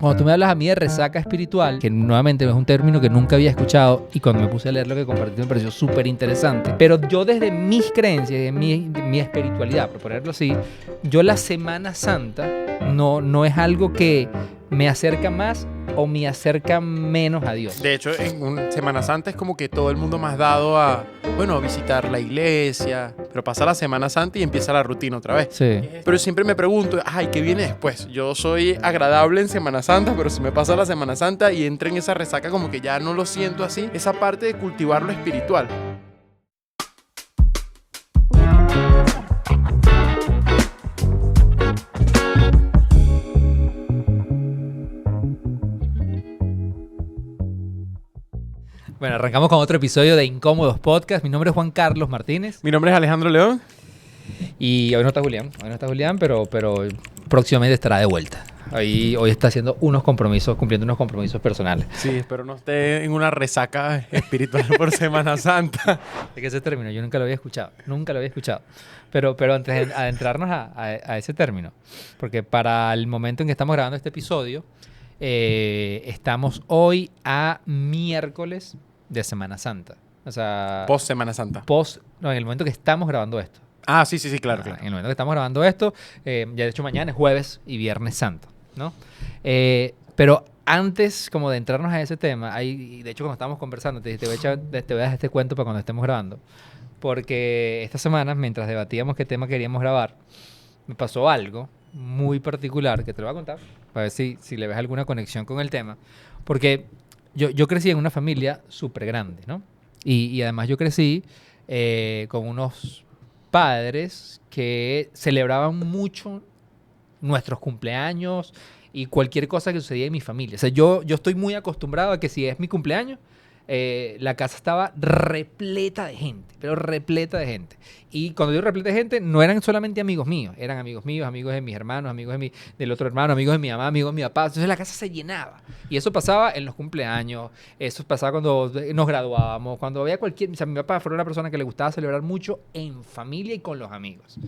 Cuando tú me hablas a mí de resaca espiritual, que nuevamente es un término que nunca había escuchado y cuando me puse a leer lo que compartiste me pareció súper interesante, pero yo desde mis creencias, de mi espiritualidad, por ponerlo así, yo la Semana Santa no es algo que me acerca más o me acerca menos a Dios. De hecho, Semana Santa es como que todo el mundo más dado a, bueno, visitar la iglesia, pero pasa la Semana Santa y empieza la rutina otra vez. Sí. Pero siempre me pregunto, ay, ¿qué viene después? Yo soy agradable en Semana Santa, pero si me pasa la Semana Santa y entra en esa resaca como que ya no lo siento así, esa parte de cultivar lo espiritual. Bueno, arrancamos con otro episodio de Incómodos Podcast. Mi nombre es Juan Carlos Martínez. Mi nombre es Alejandro León. Y hoy no está Julián, pero próximamente estará de vuelta. Hoy está haciendo cumpliendo unos compromisos personales. Sí, espero no esté en una resaca espiritual por Semana Santa. ¿De qué ese término? Yo nunca lo había escuchado. Pero antes de adentrarnos a ese término, porque para el momento en que estamos grabando este episodio, estamos hoy a miércoles de Semana Santa. O sea, Post Semana Santa. En el momento que estamos grabando esto. Ah, sí, claro. En el momento que estamos grabando esto, ya de hecho mañana es jueves y viernes santo, ¿no? Pero antes como de entrarnos a ese tema, de hecho cuando estábamos conversando, te voy a dar este cuento para cuando estemos grabando, porque esta semana, mientras debatíamos qué tema queríamos grabar, me pasó algo muy particular que te lo voy a contar, para ver si le ves alguna conexión con el tema, porque yo crecí en una familia súper grande, ¿no? Y además yo crecí con unos padres que celebraban mucho nuestros cumpleaños y cualquier cosa que sucedía en mi familia. O sea, yo estoy muy acostumbrado a que si es mi cumpleaños, la casa estaba repleta de gente, pero repleta de gente. Y cuando digo repleta de gente, no eran solamente amigos míos, eran amigos míos, amigos de mis hermanos, amigos del otro hermano, amigos de mi mamá, amigos de mi papá. Entonces la casa se llenaba. Y eso pasaba en los cumpleaños, eso pasaba cuando nos graduábamos, cuando había cualquier... O sea, mi papá fue una persona que le gustaba celebrar mucho en familia y con los amigos.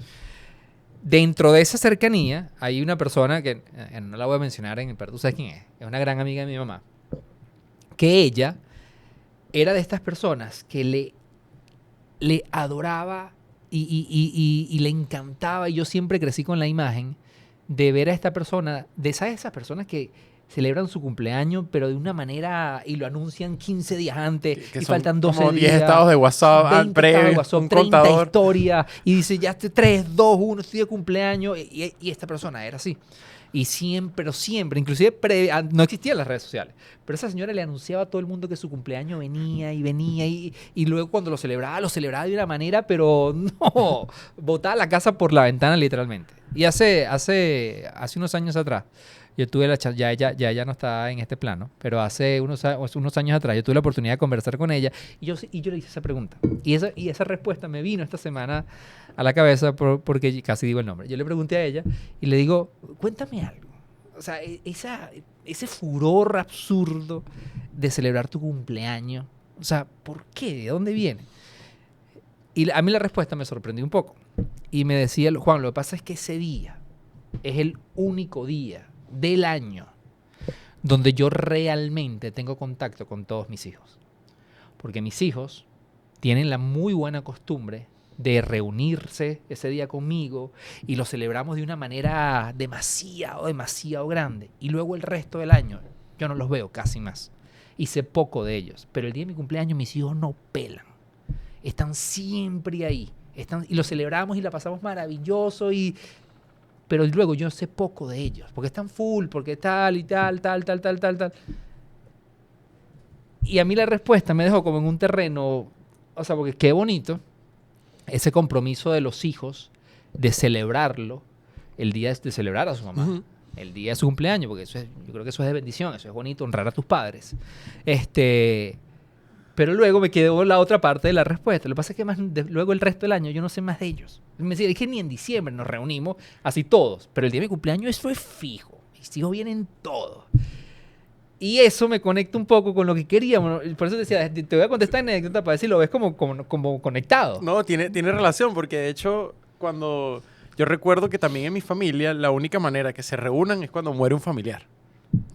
Dentro de esa cercanía hay una persona que no la voy a mencionar, pero tú sabes quién es una gran amiga de mi mamá, que ella era de estas personas que le adoraba y le encantaba, y yo siempre crecí con la imagen de ver a esta persona, de esas personas que celebran su cumpleaños, pero de una manera, y lo anuncian 15 días antes, que y faltan 12 como días. 10 estados de WhatsApp al previo, un 30 contador. historias, y dice, ya 3, 2, 1, estoy de cumpleaños, y esta persona era así. Y siempre, inclusive no existían las redes sociales, pero esa señora le anunciaba a todo el mundo que su cumpleaños venía, y luego cuando lo celebraba de una manera, pero no, botaba la casa por la ventana literalmente. Y hace unos años atrás, yo tuve ya ella no está en este plano, pero hace unos años atrás yo tuve la oportunidad de conversar con ella y yo le hice esa pregunta. Y esa respuesta me vino esta semana a la cabeza porque casi digo el nombre. Yo le pregunté a ella y le digo, cuéntame algo. O sea, ese furor absurdo de celebrar tu cumpleaños, o sea, ¿por qué? ¿De dónde viene? Y a mí la respuesta me sorprendió un poco. Y me decía, Juan, lo que pasa es que ese día es el único día del año donde yo realmente tengo contacto con todos mis hijos. Porque mis hijos tienen la muy buena costumbre de reunirse ese día conmigo y lo celebramos de una manera demasiado grande. Y luego el resto del año yo no los veo casi más. Y sé poco de ellos. Pero el día de mi cumpleaños mis hijos no pelan. Están siempre ahí. Y lo celebramos y la pasamos maravilloso pero luego yo sé poco de ellos, porque están full, porque tal y tal. Y a mí la respuesta me dejó como en un terreno, o sea, porque qué bonito ese compromiso de los hijos de celebrarlo, el día de celebrar a su mamá, uh-huh, el día de su cumpleaños, porque yo creo que eso es de bendición, eso es bonito, honrar a tus padres. Pero luego me quedó la otra parte de la respuesta. Lo que pasa es que luego el resto del año yo no sé más de ellos. Me decía, es que ni en diciembre nos reunimos así todos. Pero el día de mi cumpleaños eso es fijo. Mis hijos vienen todos. Y eso me conecta un poco con lo que queríamos. Por eso te decía, te voy a contestar en anécdota para ver si lo ves como conectado. No, tiene relación, porque de hecho, cuando yo recuerdo que también en mi familia la única manera que se reúnan es cuando muere un familiar.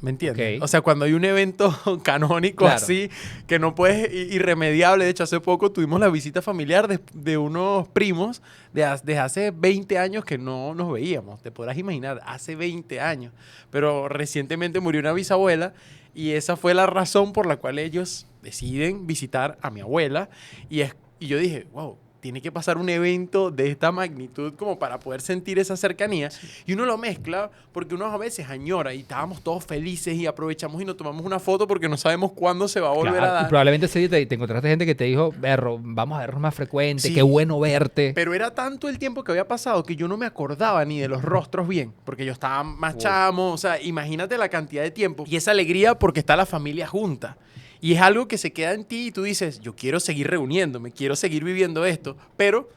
¿Me entiendes? Ok. O sea, cuando hay un evento canónico Claro. así, que no puedes, irremediable. De hecho, hace poco tuvimos la visita familiar de unos primos desde hace 20 años que no nos veíamos. Te podrás imaginar, hace 20 años. Pero recientemente murió una bisabuela y esa fue la razón por la cual ellos deciden visitar a mi abuela. Y yo dije, wow, tiene que pasar un evento de esta magnitud como para poder sentir esa cercanía. Y uno lo mezcla porque uno a veces añora y estábamos todos felices y aprovechamos y nos tomamos una foto porque no sabemos cuándo se va a volver Claro, a y dar. probablemente ese día te encontraste gente que te dijo, Berro, vamos a vernos más frecuente, Sí. qué bueno verte. Pero era tanto el tiempo que había pasado que yo no me acordaba ni de los rostros bien, porque yo estaba más Uf. chamo, o sea, imagínate la cantidad de tiempo y esa alegría porque está la familia junta. Y es algo que se queda en ti y tú dices, yo quiero seguir reuniéndome, quiero seguir viviendo esto, pero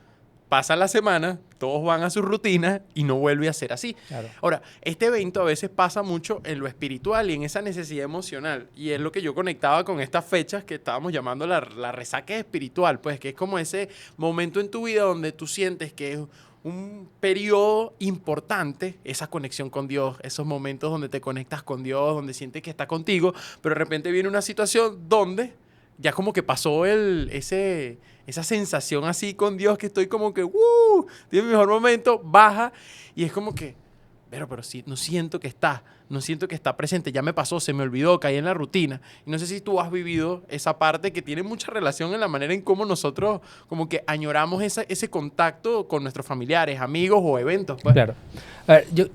pasa la semana, todos van a su rutina y no vuelve a ser así. Claro. Ahora, este evento a veces pasa mucho en lo espiritual y en esa necesidad emocional. Y es lo que yo conectaba con estas fechas que estábamos llamando la resaca espiritual, pues que es como ese momento en tu vida donde tú sientes que es un periodo importante, esa conexión con Dios, esos momentos donde te conectas con Dios, donde sientes que está contigo, pero de repente viene una situación donde ya como que pasó esa sensación así con Dios que estoy como que, tiene mi mejor momento, baja y es como que, pero sí, no siento que está presente, ya me pasó, se me olvidó, caí en la rutina. Y no sé si tú has vivido esa parte que tiene mucha relación en la manera en cómo nosotros como que añoramos ese contacto con nuestros familiares, amigos o eventos. Pues. Claro. A ver, yo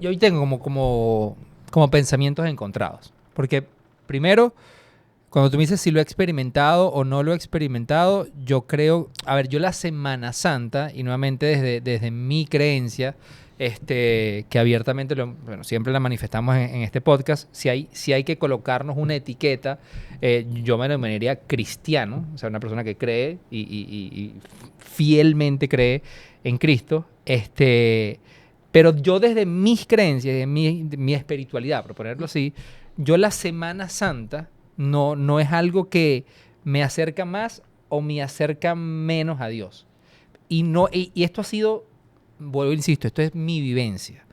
hoy tengo como pensamientos encontrados. Porque primero, cuando tú me dices si lo he experimentado o no lo he experimentado, yo creo, a ver, yo la Semana Santa, y nuevamente desde mi creencia, que abiertamente, bueno, siempre la manifestamos en este podcast, si hay que colocarnos una etiqueta, yo me denominaría cristiano, o sea, una persona que cree y fielmente cree en Cristo, pero yo desde mis creencias, de mi espiritualidad, por ponerlo así, yo la Semana Santa no es algo que me acerca más o me acerca menos a Dios. Y esto ha sido, vuelvo, insisto, esto es mi vivencia.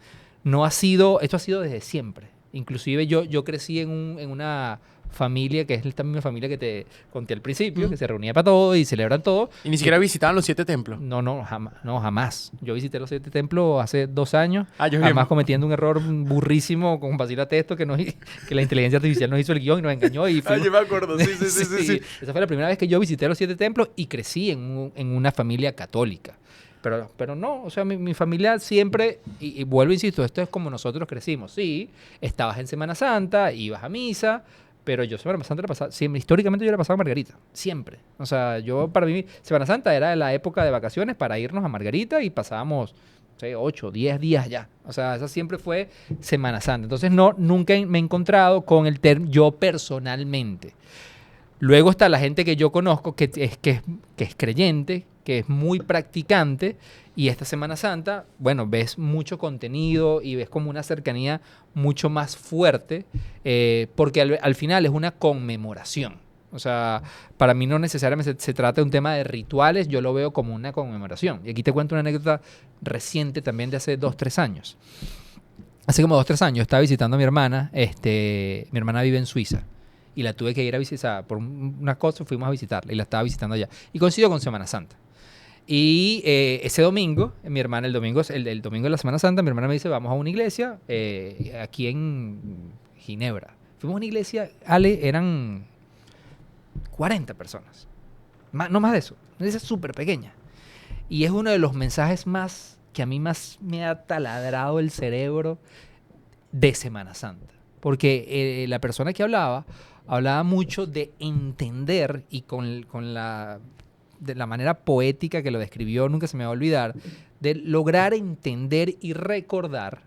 Esto ha sido desde siempre. Inclusive yo crecí en una familia que es esta misma familia que te conté al principio, que se reunía para todo y celebran todo. Y ni siquiera visitaban los 7 templos. No, jamás. Yo visité los 7 templos hace 2 años, Yo además cometiendo un error burrísimo con Basila Testo, que la inteligencia artificial nos hizo el guión y nos engañó. Y yo me acuerdo, sí. Esa fue la primera vez que yo visité los 7 templos y crecí en una familia católica. Pero no, o sea, mi familia siempre, y vuelvo, insisto, esto es como nosotros crecimos. Sí, estabas en Semana Santa, ibas a misa, pero yo Semana Santa la pasaba, siempre, históricamente yo la pasaba a Margarita, siempre. O sea, para mí, Semana Santa era la época de vacaciones para irnos a Margarita y pasábamos, no sé, 8, 10 días allá. O sea, esa siempre fue Semana Santa. Entonces, nunca me he encontrado con el término, yo personalmente. Luego está la gente que yo conozco que es creyente, que es muy practicante, y esta Semana Santa, bueno, ves mucho contenido y ves como una cercanía mucho más fuerte, porque al final es una conmemoración. O sea, para mí no necesariamente se trata de un tema de rituales, yo lo veo como una conmemoración. Y aquí te cuento una anécdota reciente también de hace 2, 3 años. Hace como 2, 3 años estaba visitando a mi hermana. Mi hermana vive en Suiza. Y la tuve que ir a visitar, por unas cosas fuimos a visitarla y la estaba visitando allá. Y coincidió con Semana Santa. Y ese domingo, mi hermana, el domingo de la Semana Santa, mi hermana me dice, vamos a una iglesia aquí en Ginebra. Fuimos a una iglesia, Ale, eran 40 personas. No más de eso. Una iglesia súper pequeña. Y es uno de los mensajes que a mí más me ha taladrado el cerebro de Semana Santa. Porque la persona que hablaba mucho de entender y de la manera poética que lo describió, nunca se me va a olvidar, de lograr entender y recordar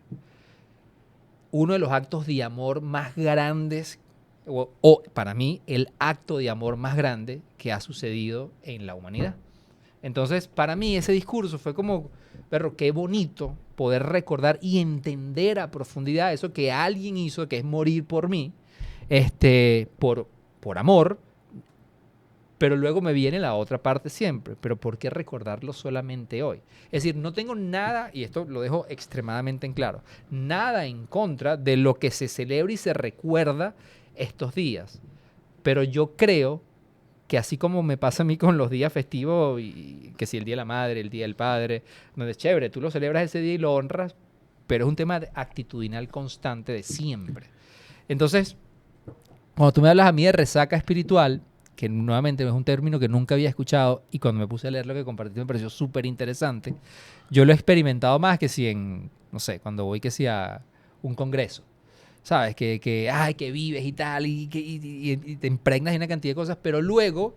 uno de los actos de amor más grandes, o para mí el acto de amor más grande que ha sucedido en la humanidad. Entonces, para mí ese discurso fue como, pero qué bonito poder recordar y entender a profundidad eso que alguien hizo, que es morir por mí, por amor, Pero luego me viene la otra parte siempre. ¿Pero por qué recordarlo solamente hoy? Es decir, no tengo nada, y esto lo dejo extremadamente en claro, nada en contra de lo que se celebra y se recuerda estos días. Pero yo creo que así como me pasa a mí con los días festivos, y que si el Día de la Madre, el Día del Padre, donde es chévere, tú lo celebras ese día y lo honras, pero es un tema actitudinal constante de siempre. Entonces, cuando tú me hablas a mí de resaca espiritual, que nuevamente es un término que nunca había escuchado, y cuando me puse a leer lo que compartiste me pareció súper interesante, yo lo he experimentado más que si en, no sé, cuando voy que si a un congreso. ¿Sabes? Ay, que vives y tal, y te impregnas de una cantidad de cosas, pero luego,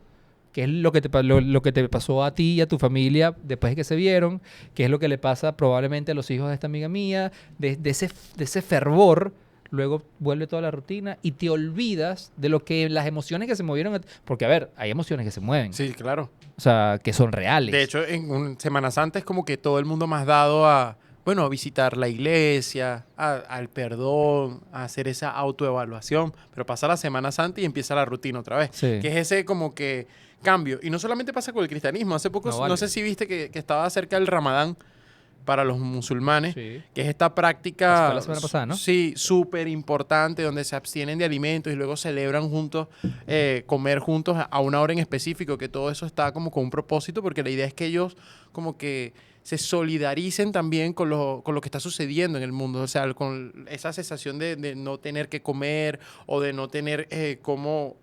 ¿qué es lo que lo que te pasó a ti y a tu familia después de que se vieron? ¿Qué es lo que le pasa probablemente a los hijos de esta amiga mía? De ese fervor, luego vuelve toda la rutina y te olvidas de lo que las emociones que se movieron. Porque, a ver, hay emociones que se mueven. Sí, claro. O sea, que son reales. De hecho, en Semana Santa es como que todo el mundo más dado a, bueno, a visitar la iglesia, al perdón, a hacer esa autoevaluación. Pero pasa la Semana Santa y empieza la rutina otra vez. Sí. Que es ese como que cambio. Y no solamente pasa con el cristianismo. Hace poco, No, vale. no sé si viste que estaba cerca del Ramadán para los musulmanes, Sí. que es esta Eso práctica, fue la semana pasada, ¿no? sí, súper importante, donde se abstienen de alimentos y luego celebran juntos, comer juntos a una hora en específico, que todo eso está como con un propósito, porque la idea es que ellos como que se solidaricen también con lo que está sucediendo en el mundo, o sea, con esa sensación de no tener que comer o de no tener cómo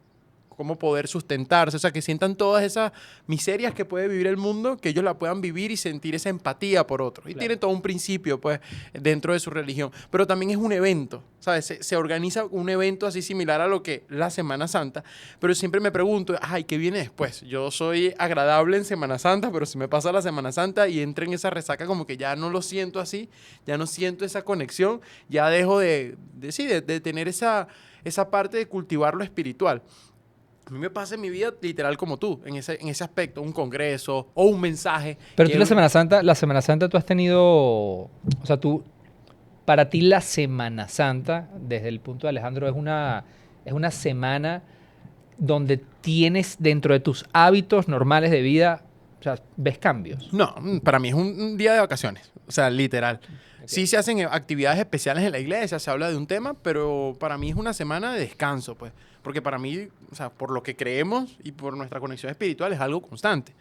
poder sustentarse, o sea, que sientan todas esas miserias que puede vivir el mundo, que ellos la puedan vivir y sentir esa empatía por otros. Y Claro. tiene todo un principio, pues, dentro de su religión. Pero también es un evento, ¿sabes? Se organiza un evento así similar a lo que la Semana Santa, pero siempre me pregunto, ay, ¿qué viene después? Yo soy agradable en Semana Santa, pero si me pasa la Semana Santa y entra en esa resaca como que ya no lo siento así, ya no siento esa conexión, ya dejo de tener esa parte de cultivar lo espiritual. A mí me pasa en mi vida literal como tú, en ese aspecto, un congreso o un mensaje. Pero tú la Semana Santa tú has tenido, o sea, para ti la Semana Santa, desde el punto de Alejandro, es una semana donde tienes dentro de tus hábitos normales de vida, o sea, ves cambios. No, para mí es un día de vacaciones, o sea, literal. Sí se hacen actividades especiales en la iglesia, se habla de un tema, pero para mí es una semana de descanso, pues. Porque para mí, o sea, por lo que creemos y por nuestra conexión espiritual es algo constante.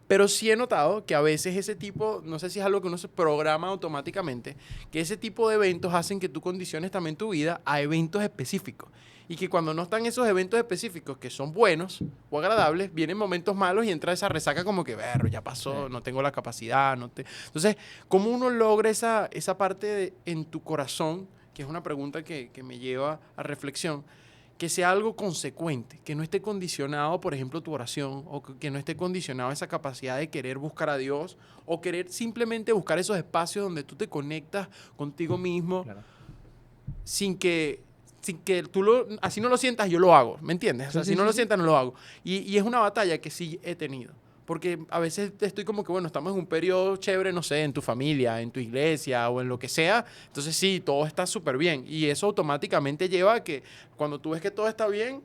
Pero sí he notado que a veces ese tipo, no sé si es algo que uno se programa automáticamente, que ese tipo de eventos hacen que tú condiciones también tu vida a eventos específicos. Y que cuando no están esos eventos específicos que son buenos o agradables, vienen momentos malos y entra esa resaca como que, berro, ya pasó, no tengo la capacidad. Entonces, ¿cómo uno logra esa parte en tu corazón? Que es una pregunta que me lleva a reflexión. Que sea algo consecuente, que no esté condicionado, por ejemplo, tu oración, o que no esté condicionado esa capacidad de querer buscar a Dios, o querer simplemente buscar esos espacios donde tú te conectas contigo mismo, Claro. sin que tú así no lo sientas, yo lo hago, ¿me entiendes? O sea, Sí, si sí, no sí, lo sí. sientas, no lo hago. Y es una batalla que sí he tenido. Porque a veces estoy como que, bueno, estamos en un periodo chévere, no sé, en tu familia, en tu iglesia o en lo que sea. Entonces sí, todo está súper bien. Y eso automáticamente lleva a que cuando tú ves que todo está bien,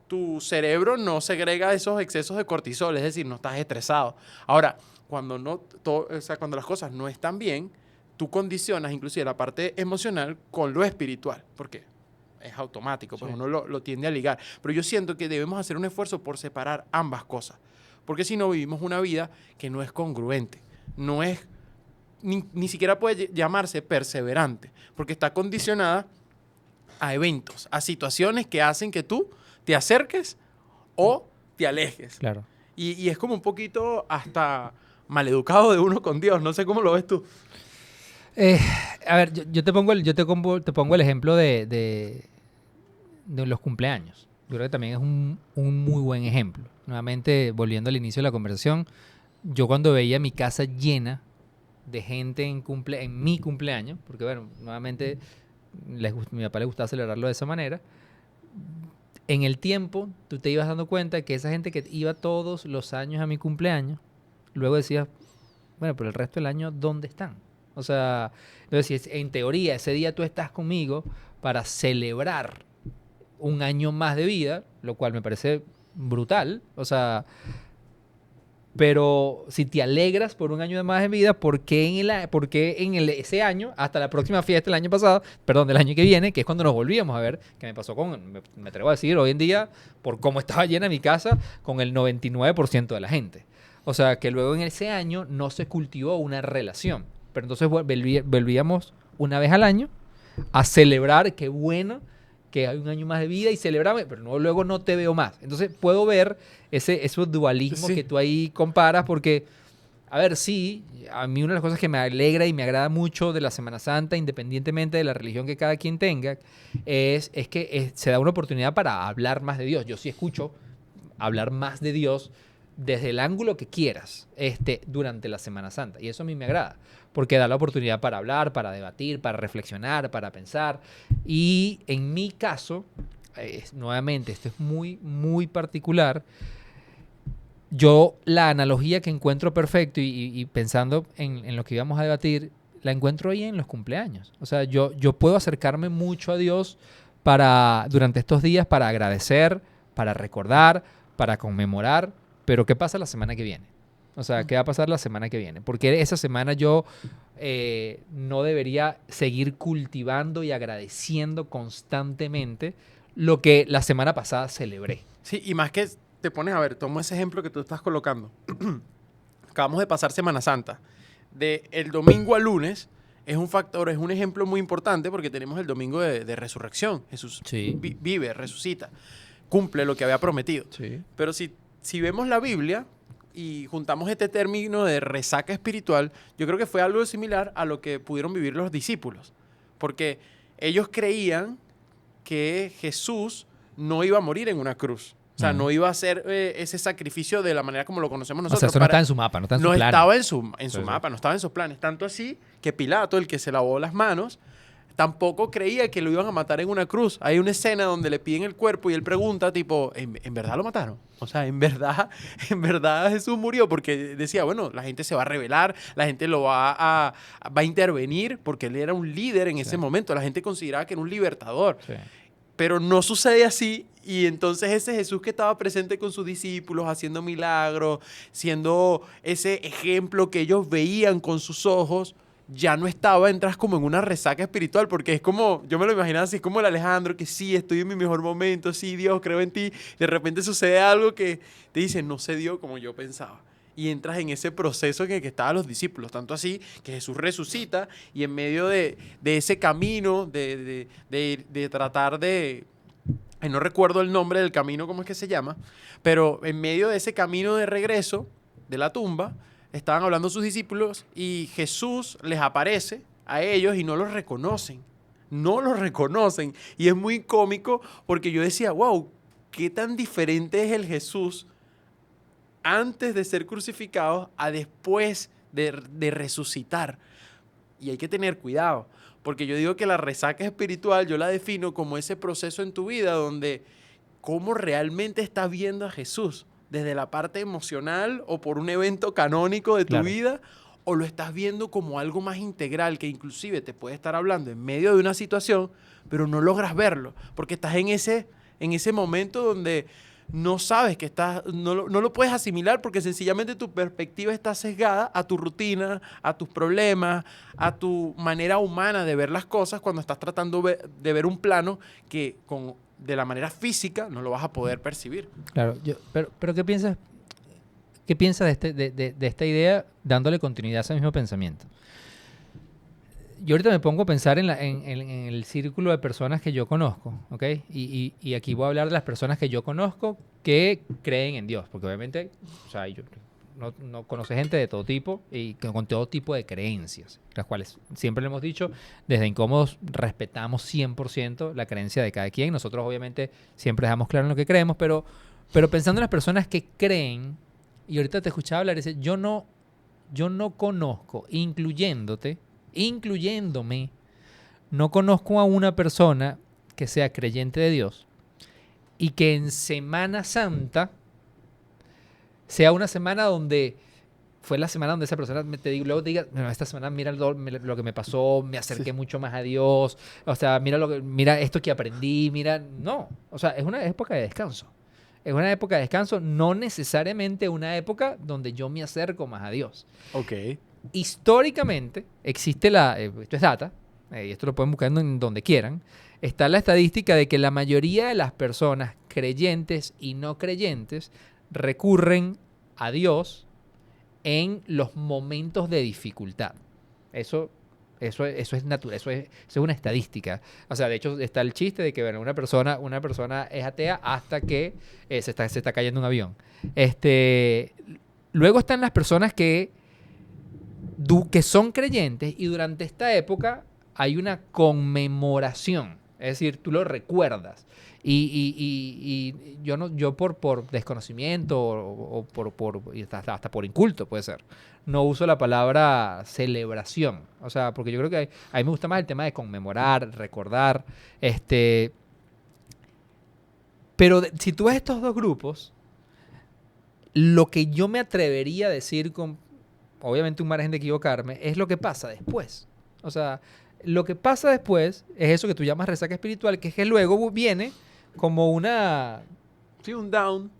tu cerebro no segrega esos excesos de cortisol, es decir, no estás estresado. Ahora, cuando o sea, cuando las cosas no están bien, tú condicionas inclusive la parte emocional con lo espiritual. ¿Por qué? Es automático, pues Sí. uno lo tiende a ligar. Pero yo siento que debemos hacer un esfuerzo por separar ambas cosas. Porque si no, vivimos una vida que no es congruente. No es, ni siquiera puede llamarse perseverante. Porque está condicionada a eventos, a situaciones que hacen que tú te acerques o te alejes. Claro. Y es como un poquito hasta maleducado de uno con Dios. No sé cómo lo ves tú. Eh, a ver, yo te pongo el ejemplo de los cumpleaños. Yo creo que también es un muy buen ejemplo. Nuevamente, volviendo al inicio de la conversación, yo cuando veía mi casa llena de gente en mi cumpleaños, porque bueno, nuevamente mi papá le gustaba celebrarlo de esa manera, en el tiempo tú te ibas dando cuenta que esa gente que iba todos los años a mi cumpleaños, luego decías, bueno, pero el resto del año, ¿dónde están? O sea, entonces, si en teoría ese día tú estás conmigo para celebrar un año más de vida, lo cual me parece brutal. O sea, pero si te alegras por un año de más de vida, ¿por qué ese año, hasta la próxima fiesta del año pasado, perdón, del año que viene, que es cuando nos volvíamos a ver, que me pasó me atrevo a decir, hoy en día, por cómo estaba llena mi casa, con el 99% de la gente. O sea, que luego en ese año no se cultivó una relación. Pero entonces volvíamos una vez al año a celebrar, qué bueno que hay un año más de vida y celebrame, pero luego no te veo más. Entonces puedo ver esos dualismos que tú ahí comparas porque, a ver, sí, a mí una de las cosas que me alegra y me agrada mucho de la Semana Santa, independientemente de la religión que cada quien tenga, es que se da una oportunidad para hablar más de Dios. Yo sí escucho hablar más de Dios desde el ángulo que quieras durante la Semana Santa. Y eso a mí me agrada, porque da la oportunidad para hablar, para debatir, para reflexionar, para pensar. Y en mi caso, nuevamente, esto es muy, muy particular. Yo la analogía que encuentro perfecto y pensando en lo que íbamos a debatir, la encuentro ahí en los cumpleaños. O sea, yo puedo acercarme mucho a Dios durante estos días para agradecer, para recordar, para conmemorar. Pero ¿qué pasa la semana que viene? O sea, ¿qué va a pasar la semana que viene? Porque esa semana yo no debería seguir cultivando y agradeciendo constantemente lo que la semana pasada celebré. Sí, y más que te pones a ver, tomo ese ejemplo que tú estás colocando. Acabamos de pasar Semana Santa. De el domingo al lunes es un ejemplo muy importante porque tenemos el domingo de resurrección. Jesús vive, resucita, cumple lo que había prometido. Sí. Pero si vemos la Biblia y juntamos este término de resaca espiritual, yo creo que fue algo similar a lo que pudieron vivir los discípulos. Porque ellos creían que Jesús no iba a morir en una cruz. O sea, no iba a hacer ese sacrificio de la manera como lo conocemos nosotros. O sea, eso no estaba en su mapa, no estaba en su plan. No estaba en su mapa, no estaba en sus planes. Tanto así que Pilato, el que se lavó las manos, tampoco creía que lo iban a matar en una cruz. Hay una escena donde le piden el cuerpo y él pregunta, tipo, ¿en verdad lo mataron? O sea, ¿en verdad Jesús murió? Porque decía, bueno, la gente se va a rebelar, la gente va a intervenir, porque él era un líder en ese momento. La gente consideraba que era un libertador. Sí. Pero no sucede así. Y entonces ese Jesús que estaba presente con sus discípulos, haciendo milagros, siendo ese ejemplo que ellos veían con sus ojos, ya no estaba, entras como en una resaca espiritual, porque es como, yo me lo imaginaba así, es como el Alejandro, que sí, estoy en mi mejor momento, sí, Dios, creo en ti, de repente sucede algo que te dice, no se dio como yo pensaba. Y entras en ese proceso en el que estaban los discípulos, tanto así que Jesús resucita y en medio de ese camino de tratar de... no recuerdo el nombre del camino, cómo es que se llama, pero en medio de ese camino de regreso de la tumba, estaban hablando sus discípulos y Jesús les aparece a ellos y no los reconocen. No los reconocen. Y es muy cómico porque yo decía, wow, qué tan diferente es el Jesús antes de ser crucificado a después de resucitar. Y hay que tener cuidado, porque yo digo que la resaca espiritual yo la defino como ese proceso en tu vida donde cómo realmente estás viendo a Jesús, desde la parte emocional o por un evento canónico de tu vida, o lo estás viendo como algo más integral que inclusive te puede estar hablando en medio de una situación, pero no logras verlo, porque estás en ese momento donde no sabes que estás, no lo puedes asimilar porque sencillamente tu perspectiva está sesgada a tu rutina, a tus problemas, a tu manera humana de ver las cosas cuando estás tratando de ver un plano que de la manera física no lo vas a poder percibir. Claro, pero ¿qué piensas? ¿Qué piensas de esta idea dándole continuidad a ese mismo pensamiento? Yo ahorita me pongo a pensar en el círculo de personas que yo conozco, ¿ok? Y aquí voy a hablar de las personas que yo conozco que creen en Dios, porque obviamente, o sea, yo no conoce gente de todo tipo y con todo tipo de creencias, las cuales siempre le hemos dicho, desde Incómodos respetamos 100% la creencia de cada quien. Nosotros obviamente siempre dejamos claro en lo que creemos, pero pensando en las personas que creen, y ahorita te escuchaba hablar y dice, yo no conozco, incluyéndome, no conozco a una persona que sea creyente de Dios y que en Semana Santa sea una semana donde fue la semana donde esa persona luego te diga, no, esta semana mira lo que me pasó, me acerqué mucho más a Dios, o sea, mira esto que aprendí, no, o sea, es una época de descanso. es una época de descanso, no necesariamente una época donde yo me acerco más a Dios. Ok. Históricamente existe esto es data, y esto lo pueden buscar en donde quieran, está la estadística de que la mayoría de las personas creyentes y no creyentes recurren a Dios en los momentos de dificultad. Eso es natural, eso es una estadística. O sea, de hecho está el chiste de que bueno, una persona es atea hasta que se está cayendo un avión. Luego están las personas que son creyentes y durante esta época hay una conmemoración. Es decir, tú lo recuerdas. Y yo por desconocimiento o y hasta por inculto puede ser, no uso la palabra celebración. O sea, porque yo creo que a mí me gusta más el tema de conmemorar, recordar. Pero si tú ves estos dos grupos, lo que yo me atrevería a decir con, obviamente un margen de equivocarme, es lo que pasa después. O sea, lo que pasa después es eso que tú llamas resaca espiritual, que es que luego viene como una... Sí, un down.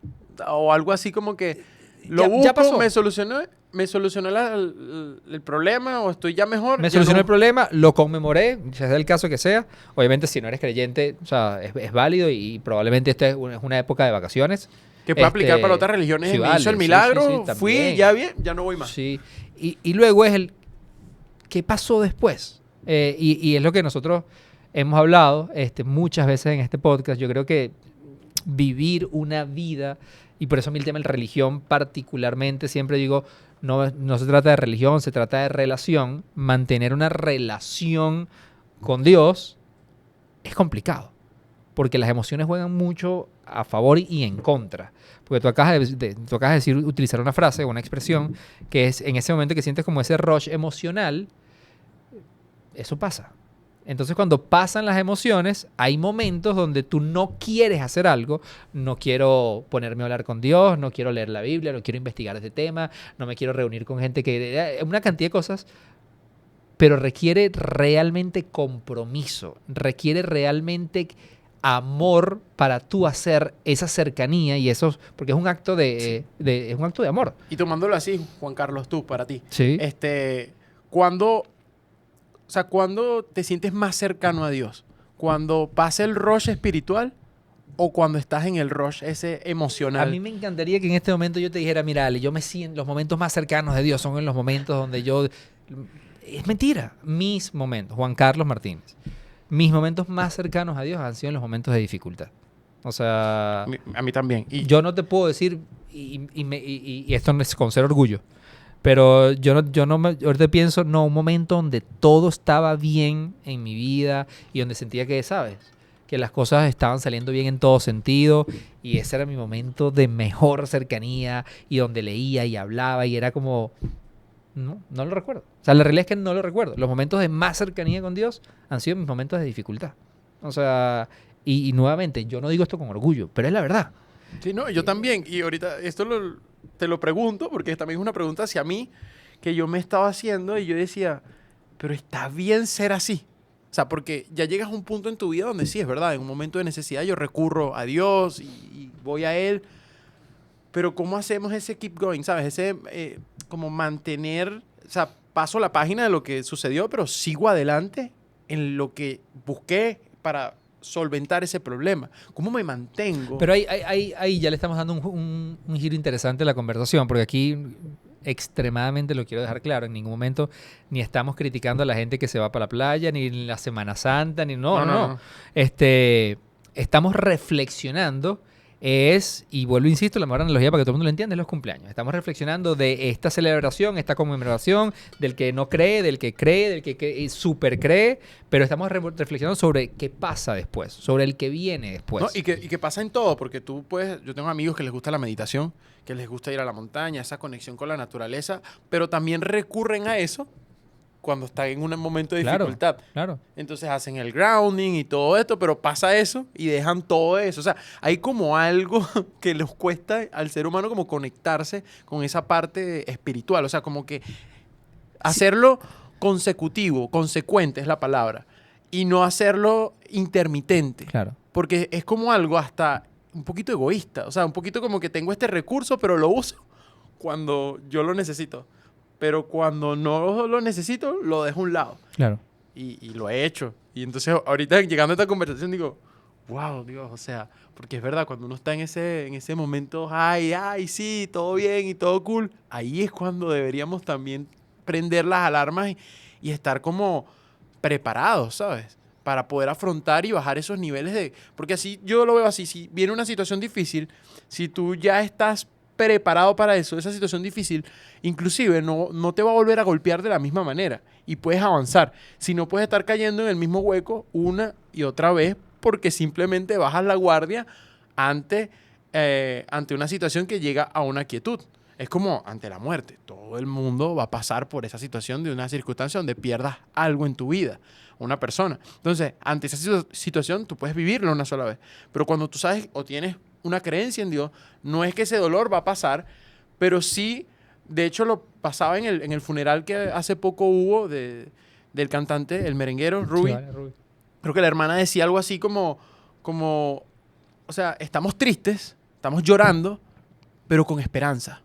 O algo así como que lo Ya busco, pasó. me solucionó el problema o estoy ya mejor. Me ya solucionó no- el problema, lo conmemoré, ya sea el caso que sea. Obviamente, si no eres creyente, o sea, es válido y probablemente esta es una época de vacaciones. Que puede aplicar para otras religiones. Sí, Me vale, hizo el sí, milagro, sí, fui, también. ya bien, ya no voy más. Sí. Y luego es ¿qué pasó después? Y es lo que nosotros hemos hablado muchas veces en este podcast. Yo creo que vivir una vida, y por eso a mí el tema de la religión particularmente, siempre digo, no se trata de religión, se trata de relación. Mantener una relación con Dios es complicado, porque las emociones juegan mucho a favor y en contra. Porque tú acabas de decir, utilizar una frase o una expresión que es en ese momento que sientes como ese rush emocional, eso pasa. Entonces, cuando pasan las emociones, hay momentos donde tú no quieres hacer algo. No quiero ponerme a hablar con Dios, no quiero leer la Biblia, no quiero investigar este tema, no me quiero reunir con gente una cantidad de cosas, pero requiere realmente compromiso, requiere realmente amor para tú hacer esa cercanía y eso, porque es un acto es un acto de amor. Y tomándolo así, Juan Carlos, tú, para ti. Sí. ¿Cuándo te sientes más cercano a Dios? ¿Cuando pasa el rush espiritual o cuando estás en el rush ese emocional? A mí me encantaría que en este momento yo te dijera, mira, Ale, yo me siento, los momentos más cercanos de Dios son en los momentos donde yo... Es mentira. Mis momentos, Juan Carlos Martínez, mis momentos más cercanos a Dios han sido en los momentos de dificultad. O sea, A mí también. Y yo no te puedo decir, y esto no es con ser orgullo, pero ahorita pienso, no, un momento donde todo estaba bien en mi vida y donde sentía que, ¿sabes? Que las cosas estaban saliendo bien en todo sentido y ese era mi momento de mejor cercanía y donde leía y hablaba y era como... No lo recuerdo. O sea, la realidad es que no lo recuerdo. Los momentos de más cercanía con Dios han sido mis momentos de dificultad. O sea, y nuevamente, yo no digo esto con orgullo, pero es la verdad. sí, no, yo también. Y ahorita te lo pregunto porque también es una pregunta hacia mí que yo me estaba haciendo y yo decía, pero está bien ser así. O sea, porque ya llegas a un punto en tu vida donde sí, es verdad, en un momento de necesidad yo recurro a Dios y voy a Él. Pero ¿cómo hacemos ese keep going? ¿Sabes? Ese como mantener, o sea, paso la página de lo que sucedió, pero sigo adelante en lo que busqué para solventar ese problema. ¿Cómo me mantengo? Pero ahí ya le estamos dando un giro interesante a la conversación, porque aquí extremadamente lo quiero dejar claro, en ningún momento ni estamos criticando a la gente que se va para la playa, ni en la Semana Santa, ni no. Estamos reflexionando. Y vuelvo, insisto, la mejor analogía para que todo el mundo lo entienda es los cumpleaños. Estamos reflexionando de esta celebración, esta conmemoración, del que no cree, del que super cree, pero estamos reflexionando sobre qué pasa después, sobre el que viene después. ¿No? Y que pasa en todo, porque yo tengo amigos que les gusta la meditación, que les gusta ir a la montaña, esa conexión con la naturaleza, pero también recurren a eso cuando están en un momento de dificultad. Claro. Entonces hacen el grounding y todo esto, pero pasa eso y dejan todo eso. O sea, hay como algo que les cuesta al ser humano como conectarse con esa parte espiritual. O sea, como que hacerlo consecutivo, consecuente es la palabra, y no hacerlo intermitente. Claro. Porque es como algo hasta un poquito egoísta. O sea, un poquito como que tengo este recurso, pero lo uso cuando yo lo necesito. Pero cuando no lo necesito, lo dejo a un lado. Claro. Y lo he hecho. Y entonces ahorita llegando a esta conversación digo, wow, Dios, o sea, porque es verdad, cuando uno está en ese momento, ay, sí, todo bien y todo cool, ahí es cuando deberíamos también prender las alarmas y estar como preparados, ¿sabes? Para poder afrontar y bajar esos niveles de... Porque así, yo lo veo así, si viene una situación difícil, si tú ya estás preparado para eso, esa situación difícil, inclusive no te va a volver a golpear de la misma manera y puedes avanzar. Si no, puedes estar cayendo en el mismo hueco una y otra vez porque simplemente bajas la guardia ante una situación que llega a una quietud. Es como ante la muerte. Todo el mundo va a pasar por esa situación de una circunstancia donde pierdas algo en tu vida, una persona. Entonces, ante esa situación, tú puedes vivirlo una sola vez. Pero cuando tú sabes o tienes una creencia en Dios, no es que ese dolor va a pasar, pero sí, de hecho lo pasaba en el funeral que hace poco hubo del cantante, el merenguero, Ruby. Sí, vale, Ruby. Creo que la hermana decía algo así como, o sea, estamos tristes, estamos llorando, pero con esperanza.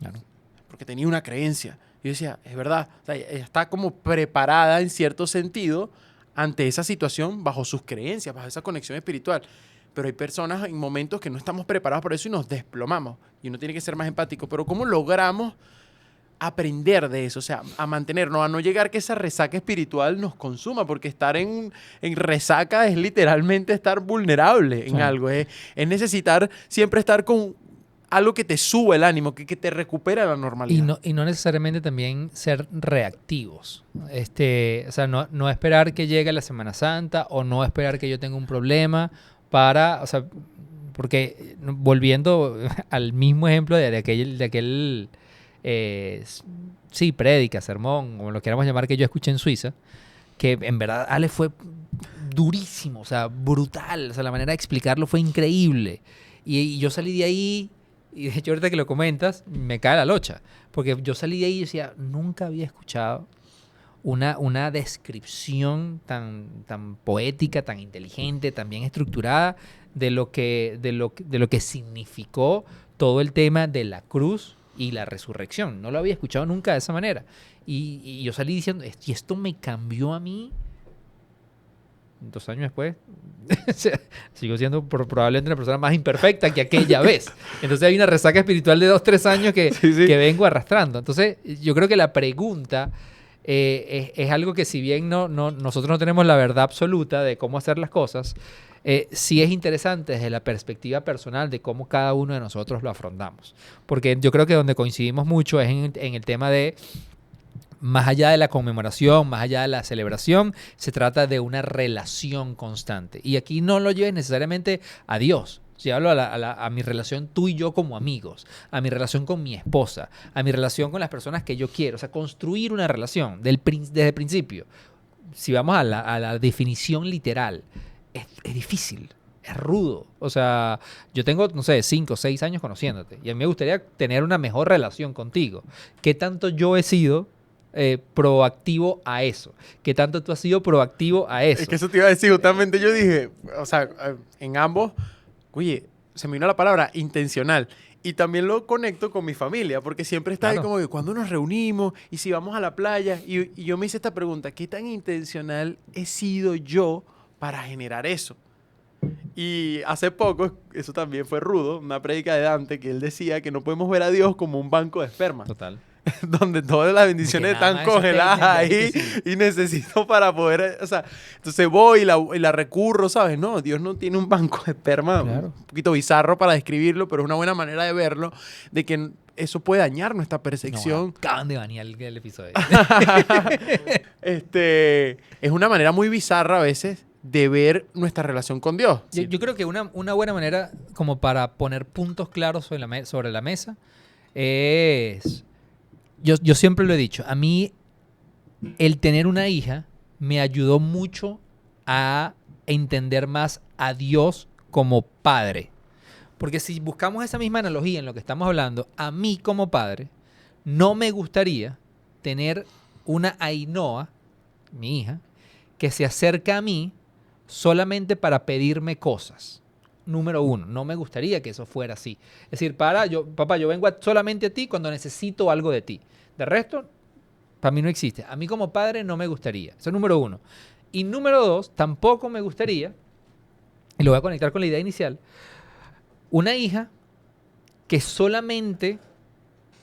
Claro. Porque tenía una creencia. Yo decía, es verdad, o sea, ella está como preparada en cierto sentido ante esa situación bajo sus creencias, bajo esa conexión espiritual. Pero hay personas en momentos que no estamos preparados por eso y nos desplomamos. Y uno tiene que ser más empático. Pero ¿cómo logramos aprender de eso? O sea, a mantenernos, a no llegar que esa resaca espiritual nos consuma, porque estar en resaca es literalmente estar vulnerable en algo. Es necesitar siempre estar con algo que te sube el ánimo, que te recupera la normalidad. Y no necesariamente también ser reactivos. O sea, no esperar que llegue la Semana Santa o no esperar que yo tenga un problema o sea, porque volviendo al mismo ejemplo de aquel sí, prédica, sermón, como lo queramos llamar, que yo escuché en Suiza, que en verdad Ale fue durísimo, o sea, brutal, o sea, la manera de explicarlo fue increíble. Y yo salí de ahí, y de hecho ahorita que lo comentas, me cae la locha, porque yo salí de ahí y decía, nunca había escuchado una descripción tan poética, tan inteligente, tan bien estructurada de lo que significó todo el tema de la cruz y la resurrección. No lo había escuchado nunca de esa manera. Y yo salí diciendo, y esto me cambió a mí 2 años después. O sea, sigo siendo probablemente una persona más imperfecta que aquella vez. Entonces hay una resaca espiritual de 2, 3 años que vengo arrastrando. Entonces yo creo que la pregunta es algo que si bien nosotros no tenemos la verdad absoluta de cómo hacer las cosas, sí es interesante desde la perspectiva personal de cómo cada uno de nosotros lo afrontamos. Porque yo creo que donde coincidimos mucho es en el tema de, más allá de la conmemoración, más allá de la celebración, se trata de una relación constante. Y aquí no lo lleves necesariamente a Dios. Si hablo a mi relación tú y yo como amigos, a mi relación con mi esposa, a mi relación con las personas que yo quiero. O sea, construir una relación desde el principio. Si vamos a la definición literal, es difícil, es rudo. O sea, yo tengo, no sé, 5 o 6 años conociéndote y a mí me gustaría tener una mejor relación contigo. ¿Qué tanto yo he sido proactivo a eso? ¿Qué tanto tú has sido proactivo a eso? Es que eso te iba a decir, justamente yo dije, o sea, en ambos, oye, se me vino la palabra intencional. Y también lo conecto con mi familia, porque siempre está ahí como que cuando nos reunimos y si vamos a la playa, y yo me hice esta pregunta, ¿qué tan intencional he sido yo para generar eso? Y hace poco, eso también fue rudo, una prédica de Dante, que él decía que no podemos ver a Dios como un banco de esperma. Total. Donde todas las bendiciones están congeladas ahí y necesito para poder, o sea, entonces voy y la recurro, ¿sabes? No, Dios no tiene un banco de esperma, un poquito bizarro para describirlo, pero es una buena manera de verlo, de que eso puede dañar nuestra percepción. No, acaban de banear el episodio. Es una manera muy bizarra a veces de ver nuestra relación con Dios. Yo creo que una buena manera como para poner puntos claros sobre la mesa es... Yo siempre lo he dicho, a mí el tener una hija me ayudó mucho a entender más a Dios como padre. Porque si buscamos esa misma analogía en lo que estamos hablando, a mí como padre, no me gustaría tener una Ainhoa, mi hija, que se acerca a mí solamente para pedirme cosas número uno. No me gustaría que eso fuera así. Es decir, papá, yo vengo solamente a ti cuando necesito algo de ti. De resto, para mí no existe. A mí como padre no me gustaría. Eso es número uno. Y número dos, tampoco me gustaría, y lo voy a conectar con la idea inicial, una hija que solamente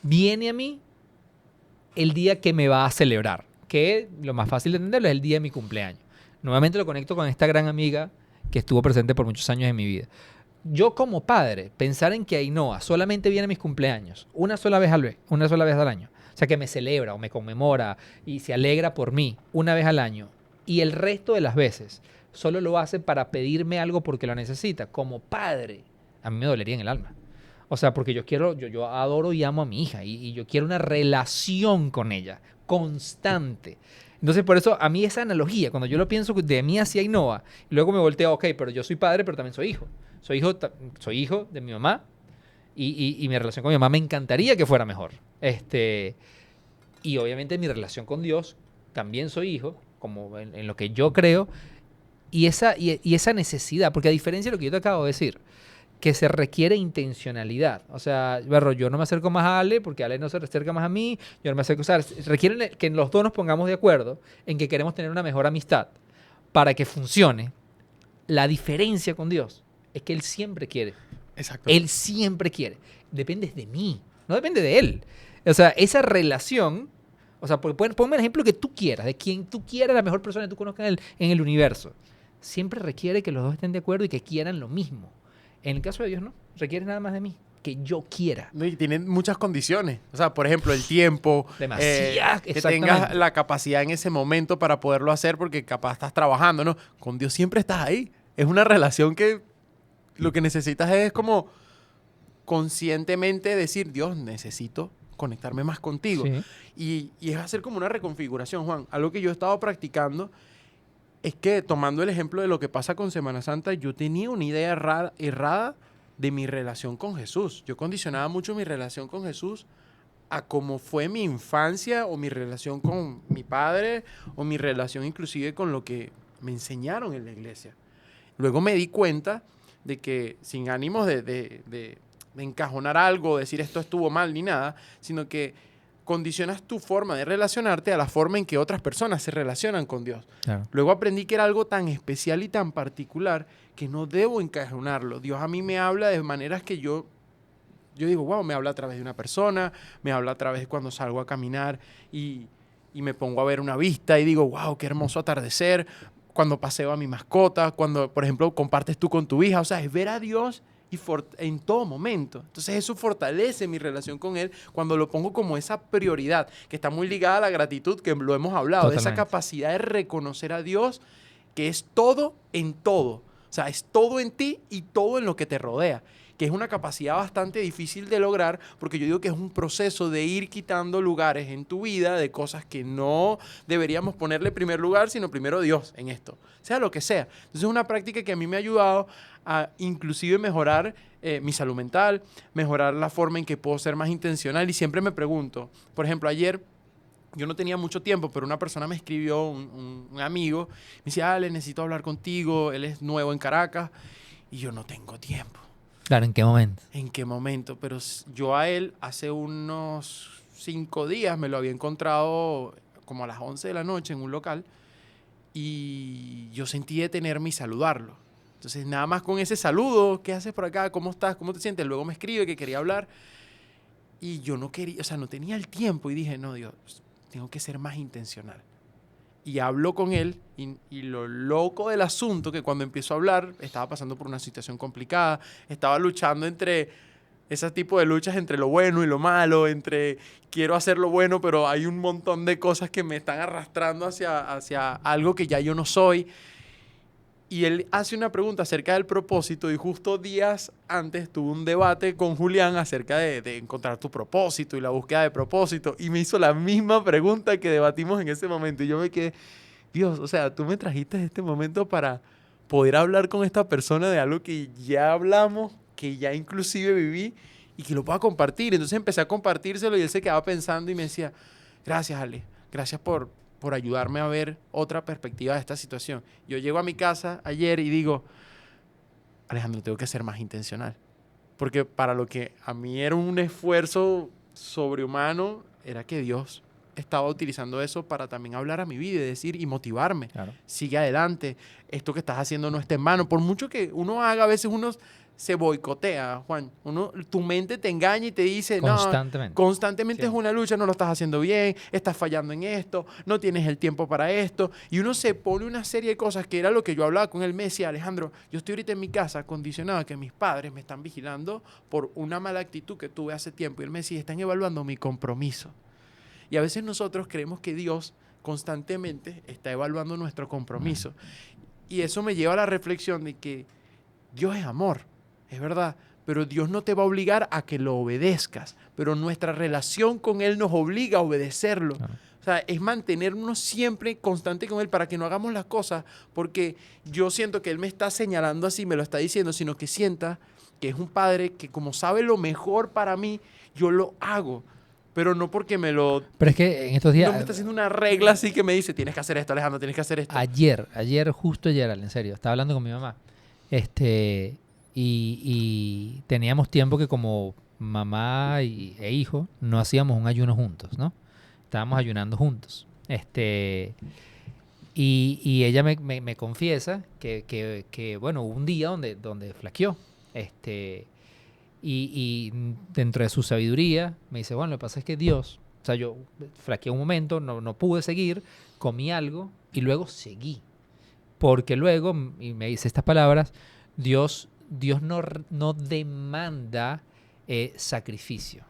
viene a mí el día que me va a celebrar, que lo más fácil de entenderlo es el día de mi cumpleaños. Nuevamente lo conecto con esta gran amiga que estuvo presente por muchos años en mi vida. Yo como padre, pensar en que Ainhoa solamente viene a mis cumpleaños una sola vez al año, o sea, que me celebra o me conmemora y se alegra por mí una vez al año, y el resto de las veces solo lo hace para pedirme algo porque lo necesita, como padre, a mí me dolería en el alma. O sea, porque yo adoro y amo a mi hija y yo quiero una relación con ella, constante. Entonces, por eso, a mí esa analogía, cuando yo lo pienso de mí hacia Ainhoa, y luego me volteo, ok, pero yo soy padre, pero también soy hijo. Soy hijo de mi mamá y mi relación con mi mamá me encantaría que fuera mejor. Y obviamente mi relación con Dios, también soy hijo, como en lo que yo creo, y esa necesidad, porque a diferencia de lo que yo te acabo de decir, que se requiere intencionalidad. O sea, Berro, yo no me acerco más a Ale porque Ale no se acerca más a mí, yo no me acerco, o sea, requiere que los dos nos pongamos de acuerdo en que queremos tener una mejor amistad para que funcione. La diferencia con Dios es que Él siempre quiere. Exacto. Él siempre quiere. Depende de mí, no depende de Él. O sea, esa relación, o sea, ponme el ejemplo que tú quieras, de quien tú quieras, la mejor persona que tú conozcas en el universo. Siempre requiere que los dos estén de acuerdo y que quieran lo mismo. En el caso de Dios, no. Requiere nada más de mí. Que yo quiera. No, y tienen muchas condiciones. O sea, por ejemplo, el tiempo. Demasiado. Que tengas la capacidad en ese momento para poderlo hacer porque capaz estás trabajando, ¿no? Con Dios siempre estás ahí. Es una relación que lo que necesitas es como conscientemente decir, Dios, necesito conectarme más contigo. Sí. Y es hacer como una reconfiguración, Juan. Algo que yo he estado practicando es que, tomando el ejemplo de lo que pasa con Semana Santa, yo tenía una idea errada de mi relación con Jesús. Yo condicionaba mucho mi relación con Jesús a cómo fue mi infancia o mi relación con mi padre o mi relación inclusive con lo que me enseñaron en la iglesia. Luego me di cuenta de que, sin ánimos de encajonar algo, decir esto estuvo mal ni nada, sino que condicionas tu forma de relacionarte a la forma en que otras personas se relacionan con Dios. Claro. Luego aprendí que era algo tan especial y tan particular que no debo encajonarlo. Dios a mí me habla de maneras que yo digo, wow, me habla a través de una persona, me habla a través de cuando salgo a caminar y me pongo a ver una vista y digo, wow, qué hermoso atardecer, cuando paseo a mi mascota, cuando, por ejemplo, compartes tú con tu hija. O sea, es ver a Dios en todo momento. Entonces eso fortalece mi relación con Él cuando lo pongo como esa prioridad, que está muy ligada a la gratitud, que lo hemos hablado, Totalmente. de esa capacidad de reconocer a Dios, que es todo en todo. O sea, es todo en ti y todo en lo que te rodea, que es una capacidad bastante difícil de lograr, porque yo digo que es un proceso de ir quitando lugares en tu vida de cosas que no deberíamos ponerle primer lugar, sino primero Dios en esto, sea lo que sea. Entonces es una práctica que a mí me ha ayudado a inclusive mejorar mi salud mental, mejorar la forma en que puedo ser más intencional. Y siempre me pregunto, por ejemplo, ayer yo no tenía mucho tiempo, pero una persona me escribió, un amigo, me decía, Ale, necesito hablar contigo, él es nuevo en Caracas, y yo no tengo tiempo. Claro, ¿en qué momento? ¿En qué momento? Pero yo a él hace unos 5 días me lo había encontrado como a las 11 de la noche en un local y yo sentí detenerme y saludarlo. Entonces, nada más con ese saludo, ¿qué haces por acá? ¿Cómo estás? ¿Cómo te sientes? Luego me escribe que quería hablar y yo no quería, o sea, no tenía el tiempo y dije, no, Dios, tengo que ser más intencional. Y hablo con él y lo loco del asunto que cuando empiezo a hablar estaba pasando por una situación complicada, estaba luchando entre ese tipo de luchas entre lo bueno y lo malo, entre quiero hacer lo bueno pero hay un montón de cosas que me están arrastrando hacia algo que ya yo no soy. Y él hace una pregunta acerca del propósito y justo días antes tuve un debate con Julián acerca de encontrar tu propósito y la búsqueda de propósito. Y me hizo la misma pregunta que debatimos en ese momento. Y yo me quedé, Dios, o sea, tú me trajiste este momento para poder hablar con esta persona de algo que ya hablamos, que ya inclusive viví y que lo pueda compartir. Entonces empecé a compartírselo y él se quedaba pensando y me decía, gracias, Ale, gracias por ayudarme a ver otra perspectiva de esta situación. Yo llego a mi casa ayer y digo, Alejandro, tengo que ser más intencional. Porque para lo que a mí era un esfuerzo sobrehumano, era que Dios estaba utilizando eso para también hablar a mi vida y decir y motivarme. Claro. Sigue adelante. Esto que estás haciendo no está en vano. Por mucho que uno haga, a veces uno se boicotea, Juan. Tu mente te engaña y te dice, Constantemente. no, constantemente Sí. es una lucha, no lo estás haciendo bien, estás fallando en esto, no tienes el tiempo para esto. Y uno se pone una serie de cosas que era lo que yo hablaba con él. Me decía, Alejandro, yo estoy ahorita en mi casa condicionado a que mis padres me están vigilando por una mala actitud que tuve hace tiempo. Y él me decía, están evaluando mi compromiso. Y a veces nosotros creemos que Dios constantemente está evaluando nuestro compromiso. Y eso me lleva a la reflexión de que Dios es amor, es verdad, pero Dios no te va a obligar a que lo obedezcas, pero nuestra relación con Él nos obliga a obedecerlo. Claro. O sea, es mantenernos siempre constante con Él para que no hagamos las cosas, porque yo siento que Él me está señalando así, me lo está diciendo, sino que sienta que es un padre que como sabe lo mejor para mí, yo lo hago. Pero no porque me lo... Pero es que en estos días... No me está haciendo una regla así que me dice, tienes que hacer esto, Alejandro, tienes que hacer esto. Justo ayer, en serio, estaba hablando con mi mamá. Y teníamos tiempo que como mamá e hijo no hacíamos un ayuno juntos, ¿no? Estábamos ayunando juntos. Y ella me confiesa que, bueno, hubo un día donde flaqueó. Y dentro de su sabiduría me dice, bueno, lo que pasa es que Dios, o sea, yo flaqueé un momento, no pude seguir, comí algo y luego seguí. Porque luego, y me dice estas palabras, Dios no demanda sacrificio,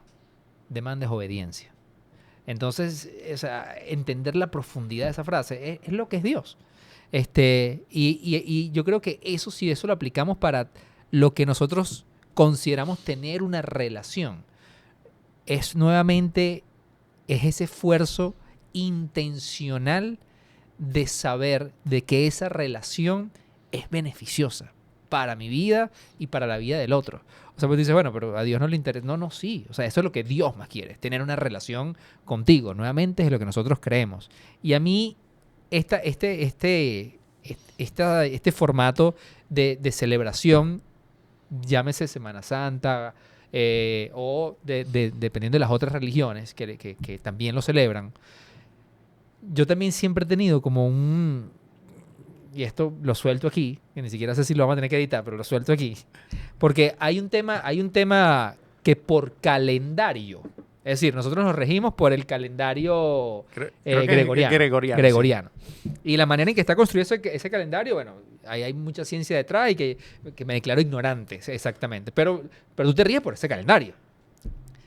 demanda es obediencia. Entonces, o sea, entender la profundidad de esa frase es lo que es Dios. Y yo creo que eso lo aplicamos para lo que nosotros consideramos tener una relación. Es ese esfuerzo intencional de saber de que esa relación es beneficiosa para mi vida y para la vida del otro. O sea, pues dices, bueno, pero a Dios no le interesa. No, sí. O sea, eso es lo que Dios más quiere, tener una relación contigo. Nuevamente es lo que nosotros creemos. Y a mí, este formato de celebración, llámese Semana Santa, o dependiendo de las otras religiones que también lo celebran, yo también siempre he tenido como y esto lo suelto aquí, que ni siquiera sé si lo vamos a tener que editar, pero lo suelto aquí, porque hay un tema que por calendario, es decir, nosotros nos regimos por el calendario gregoriano. Sí. Y la manera en que está construido ese calendario, bueno, hay mucha ciencia detrás y que me declaro ignorante exactamente, pero tú te ríes por ese calendario.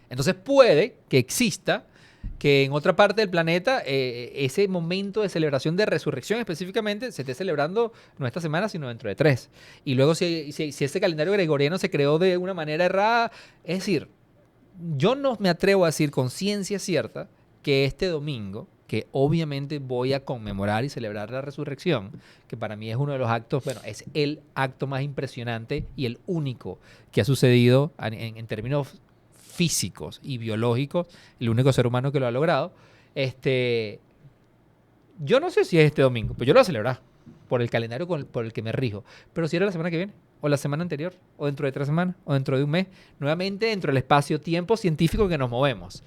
Entonces puede que exista que en otra parte del planeta ese momento de celebración de resurrección específicamente se esté celebrando no esta semana, sino dentro de 3. Y luego si ese calendario gregoriano se creó de una manera errada, es decir, yo no me atrevo a decir con ciencia cierta que este domingo, que obviamente voy a conmemorar y celebrar la resurrección, que para mí es uno de los actos, bueno, es el acto más impresionante y el único que ha sucedido en términos físicos y biológicos, el único ser humano que lo ha logrado. Yo no sé si es este domingo, pero yo lo voy a celebrar por el calendario por el que me rijo. Pero si era la semana que viene, o la semana anterior, o dentro de 3 semanas, o dentro de un mes, nuevamente dentro del espacio-tiempo científico que nos movemos.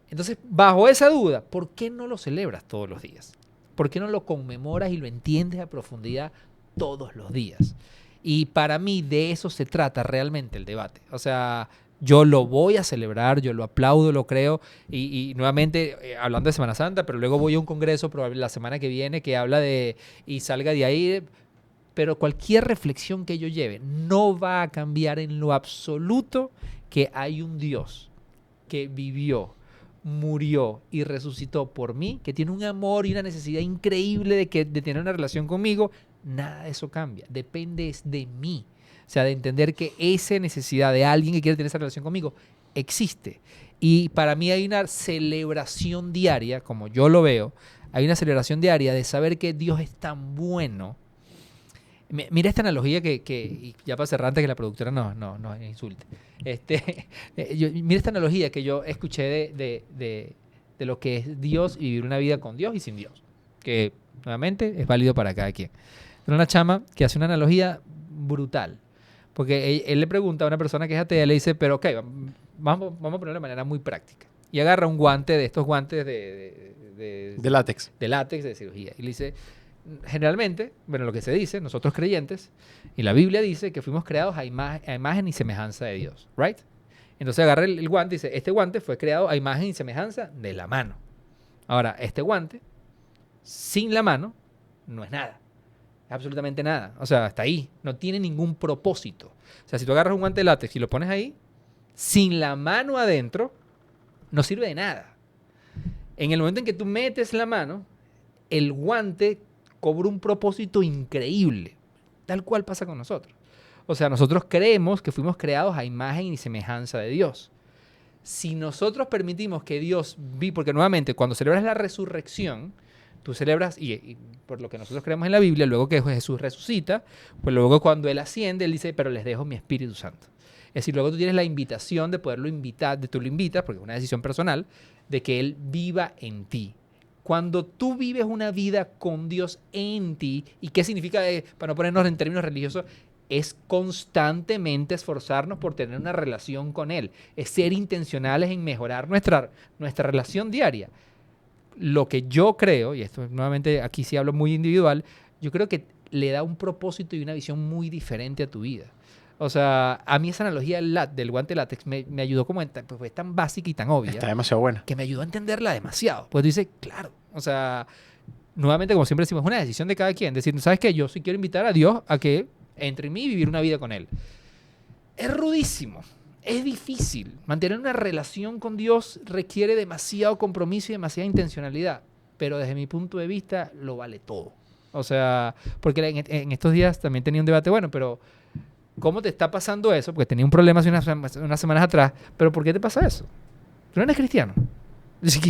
Entonces, bajo esa duda, ¿por qué no lo celebras todos los días? ¿Por qué no lo conmemoras y lo entiendes a profundidad todos los días? Y para mí de eso se trata realmente el debate. O sea, yo lo voy a celebrar, yo lo aplaudo, lo creo, y nuevamente hablando de Semana Santa, pero luego voy a un congreso probablemente la semana que viene que habla y salga de ahí, pero cualquier reflexión que yo lleve no va a cambiar en lo absoluto que hay un Dios que vivió, murió y resucitó por mí, que tiene un amor y una necesidad increíble de tener una relación conmigo. Nada de eso cambia, depende de mí. O sea, de entender que esa necesidad de alguien que quiere tener esa relación conmigo existe. Y para mí hay una celebración diaria, como yo lo veo, hay una celebración diaria de saber que Dios es tan bueno. Mira esta analogía y ya para cerrar antes que la productora no insulte. Mira esta analogía que yo escuché de lo que es Dios y vivir una vida con Dios y sin Dios. Que nuevamente es válido para cada quien. Pero una chama que hace una analogía brutal. Porque él le pregunta a una persona que es atea, le dice, pero ok, vamos a ponerlo de manera muy práctica. Y agarra un guante de estos guantes De látex. de látex de cirugía. Y le dice, generalmente, bueno, lo que se dice, nosotros creyentes, y la Biblia dice que fuimos creados a imagen y semejanza de Dios, ¿right? Entonces agarra el guante y dice, este guante fue creado a imagen y semejanza de la mano. Ahora, este guante, sin la mano, no es nada. Es absolutamente nada. O sea, hasta ahí. No tiene ningún propósito. O sea, si tú agarras un guante de látex y lo pones ahí, sin la mano adentro, no sirve de nada. En el momento en que tú metes la mano, el guante cobra un propósito increíble. Tal cual pasa con nosotros. O sea, nosotros creemos que fuimos creados a imagen y semejanza de Dios. Si nosotros permitimos que Dios porque nuevamente, cuando celebras la resurrección, tú celebras, y por lo que nosotros creemos en la Biblia, luego que Jesús resucita, pues luego cuando Él asciende, Él dice, pero les dejo mi Espíritu Santo. Es decir, luego tú tienes la invitación de poderlo invitar, tú lo invitas, porque es una decisión personal, de que Él viva en ti. Cuando tú vives una vida con Dios en ti, ¿y qué significa, para no ponernos en términos religiosos? Es constantemente esforzarnos por tener una relación con Él. Es ser intencionales en mejorar nuestra relación diaria. Lo que yo creo, y esto nuevamente aquí sí hablo muy individual, yo creo que le da un propósito y una visión muy diferente a tu vida. O sea, a mí esa analogía del guante látex me ayudó como pues es tan básica y tan obvia. Está demasiado buena. Que me ayudó a entenderla demasiado. Pues tú dices, claro, o sea, nuevamente como siempre decimos, es una decisión de cada quien. Decir, ¿sabes qué? Yo sí quiero invitar a Dios a que entre en mí y vivir una vida con Él. Es rudísimo, es difícil. Mantener una relación con Dios requiere demasiado compromiso y demasiada intencionalidad, pero desde mi punto de vista lo vale todo. O sea, porque en estos días también tenía un debate, bueno, pero ¿cómo te está pasando eso? Porque tenía un problema hace unas semanas atrás, pero ¿por qué te pasa eso? ¿Tú no eres cristiano? Dice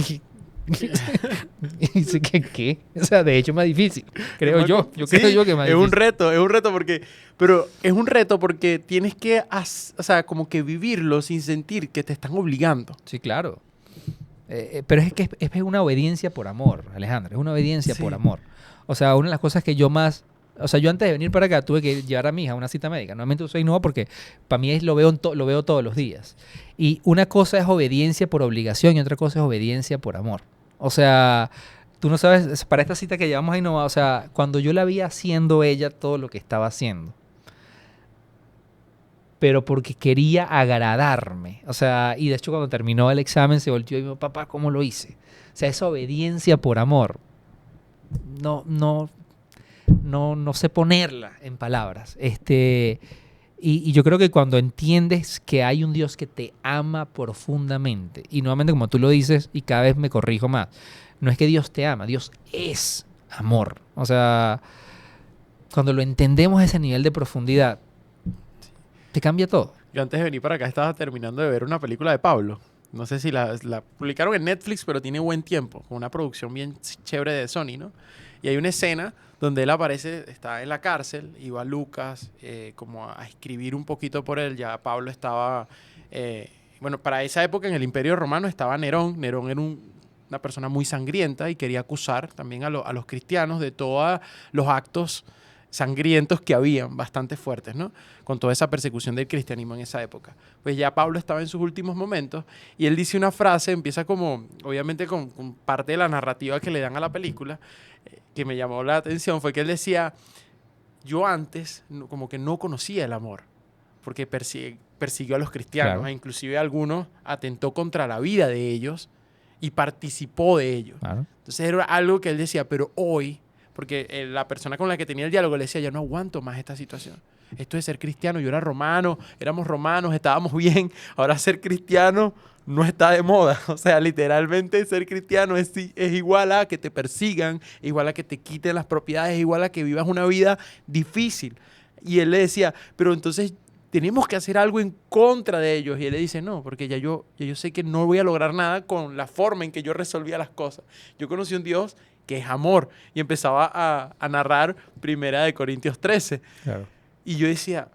que ¿qué? O sea, de hecho es más difícil, creo yo. Creo yo que es más difícil. Es un reto porque, pero es un reto porque tienes que, o sea, como que vivirlo sin sentir que te están obligando. Sí, claro. Pero es que es una obediencia por amor, Alejandro. Es una obediencia por amor. O sea, una de las cosas que yo más... O sea, yo antes de venir para acá tuve que llevar a mi hija a una cita médica. Normalmente soy no porque para mí lo veo todos los días. Y una cosa es obediencia por obligación y otra cosa es obediencia por amor. O sea, tú no sabes, para esta cita que llevamos a Innova, o sea, cuando yo la vi haciendo ella todo lo que estaba haciendo, pero porque quería agradarme. O sea, y de hecho cuando terminó el examen se volteó y me dijo, papá, ¿cómo lo hice? O sea, esa obediencia por amor, no sé ponerla en palabras. Y yo creo que cuando entiendes que hay un Dios que te ama profundamente, y nuevamente como tú lo dices, y cada vez me corrijo más, no es que Dios te ama, Dios es amor. O sea, cuando lo entendemos a ese nivel de profundidad, te cambia todo. Yo antes de venir para acá estaba terminando de ver una película de Pablo. No sé si la publicaron en Netflix, pero tiene buen tiempo, con una producción bien chévere de Sony, ¿no? Y hay una escena donde él aparece, está en la cárcel, y va Lucas como a escribir un poquito por él. Ya Pablo estaba... bueno, para esa época en el Imperio Romano estaba Nerón. Nerón era una persona muy sangrienta y quería acusar también a los cristianos de todos los actos sangrientos que habían, bastante fuertes, ¿no? Con toda esa persecución del cristianismo en esa época. Pues ya Pablo estaba en sus últimos momentos y él dice una frase, empieza como, obviamente con parte de la narrativa que le dan a la película, que me llamó la atención, fue que él decía, yo antes como que no conocía el amor, porque persiguió a los cristianos, Claro. Inclusive algunos atentó contra la vida de ellos y participó de ellos. Claro. Entonces era algo que él decía, pero hoy, porque la persona con la que tenía el diálogo le decía, ya no aguanto más esta situación. Esto de ser cristiano, yo era romano, éramos romanos, estábamos bien, ahora ser cristiano no está de moda. O sea, literalmente ser cristiano es igual a que te persigan, es igual a que te quiten las propiedades, es igual a que vivas una vida difícil. Y él le decía, pero entonces tenemos que hacer algo en contra de ellos. Y él le dice, no, porque ya yo sé que no voy a lograr nada con la forma en que yo resolvía las cosas. Yo conocí un Dios que es amor. Y empezaba a narrar 1 Corintios 13. Claro. Y yo decía,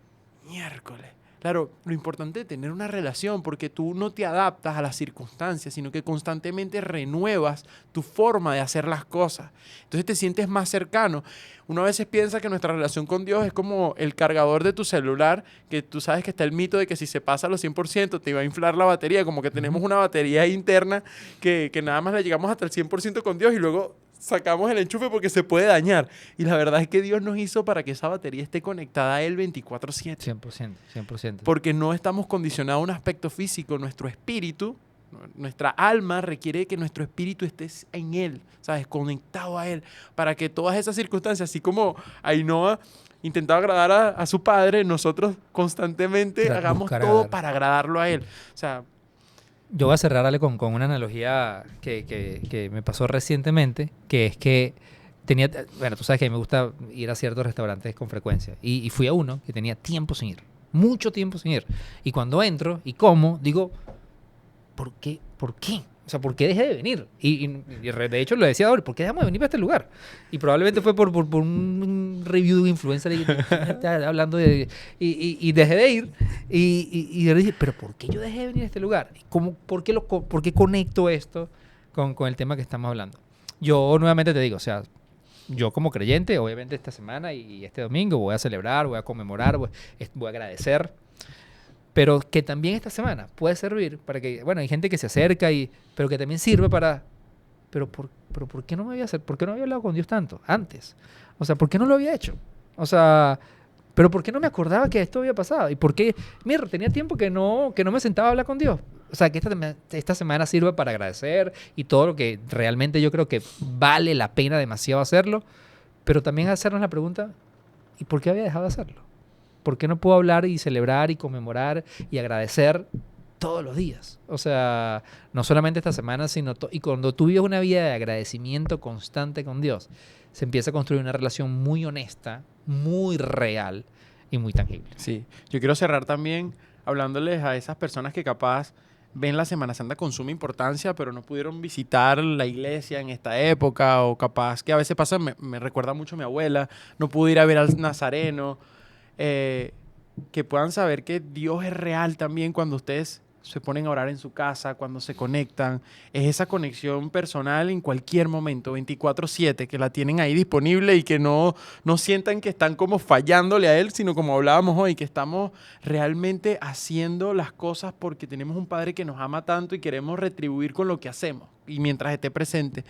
miércoles, Claro, lo importante de tener una relación, porque tú no te adaptas a las circunstancias, sino que constantemente renuevas tu forma de hacer las cosas. Entonces te sientes más cercano. Uno a veces piensa que nuestra relación con Dios es como el cargador de tu celular, que tú sabes que está el mito de que si se pasa a los 100% te va a inflar la batería, como que tenemos una batería interna que nada más la llegamos hasta el 100% con Dios y luego sacamos el enchufe porque se puede dañar. Y la verdad es que Dios nos hizo para que esa batería esté conectada a Él 24/7. 100%, 100%. Porque no estamos condicionados a un aspecto físico. Nuestro espíritu, nuestra alma requiere que nuestro espíritu esté en Él, ¿sabes? Conectado a Él. Para que todas esas circunstancias, así como Ainhoa intentaba agradar a su padre, nosotros constantemente hagamos todo para agradarlo a Él. O sea, yo voy a cerrar, Ale, con una analogía que me pasó recientemente, que es que tenía, bueno, tú sabes que me gusta ir a ciertos restaurantes con frecuencia, y fui a uno que tenía tiempo sin ir, mucho tiempo sin ir, y cuando entro y como, digo, ¿por qué? ¿Por qué? O sea, ¿por qué dejé de venir? Y de hecho lo decía ahora, ¿por qué dejamos de venir para este lugar? Y probablemente fue por un review de un influencer hablando de... Y dejé de ir. Y yo le dije, ¿pero por qué yo dejé de venir a este lugar? ¿Por qué conecto esto con el tema que estamos hablando? Yo nuevamente te digo, o sea, yo como creyente, obviamente esta semana y este domingo voy a celebrar, voy a conmemorar, voy a agradecer. Pero que también esta semana puede servir para que, bueno, hay gente que se acerca, pero que también sirve para, pero ¿por qué no me ¿por qué no había hablado con Dios tanto antes? O sea, ¿por qué no lo había hecho? O sea, pero ¿por qué no me acordaba que esto había pasado? ¿Y por qué? Mira, tenía tiempo que no me sentaba a hablar con Dios. O sea, que esta semana sirva para agradecer y todo lo que realmente yo creo que vale la pena demasiado hacerlo, pero también hacernos la pregunta, ¿y por qué había dejado de hacerlo? ¿Por qué no puedo hablar y celebrar y conmemorar y agradecer todos los días? O sea, no solamente esta semana, sino... Y cuando tú vives una vida de agradecimiento constante con Dios, se empieza a construir una relación muy honesta, muy real y muy tangible. Sí, yo quiero cerrar también hablándoles a esas personas que capaz ven la Semana Santa con suma importancia, pero no pudieron visitar la iglesia en esta época, o capaz que a veces pasa, me recuerda mucho a mi abuela, no pude ir a ver al Nazareno. Que puedan saber que Dios es real también cuando ustedes se ponen a orar en su casa, cuando se conectan. Es esa conexión personal en cualquier momento, 24/7, que la tienen ahí disponible y que no sientan que están como fallándole a Él, sino como hablábamos hoy, que estamos realmente haciendo las cosas porque tenemos un Padre que nos ama tanto y queremos retribuir con lo que hacemos y mientras esté presente.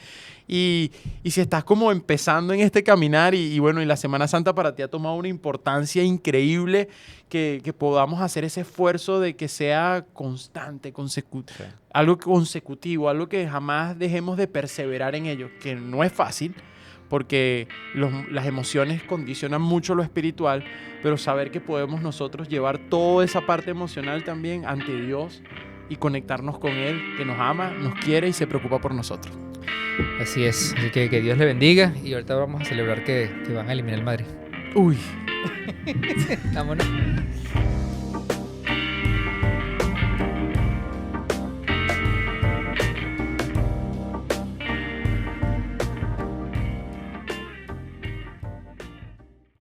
Y si estás como empezando en este caminar y bueno, y la Semana Santa para ti ha tomado una importancia increíble, que podamos hacer ese esfuerzo de que sea constante, algo consecutivo, algo que jamás dejemos de perseverar en ello, que no es fácil, porque las emociones condicionan mucho lo espiritual, pero saber que podemos nosotros llevar toda esa parte emocional también ante Dios y conectarnos con Él, que nos ama, nos quiere y se preocupa por nosotros. Así es, así que Dios le bendiga y ahorita vamos a celebrar que van a eliminar el Madrid. Uy. Vámonos.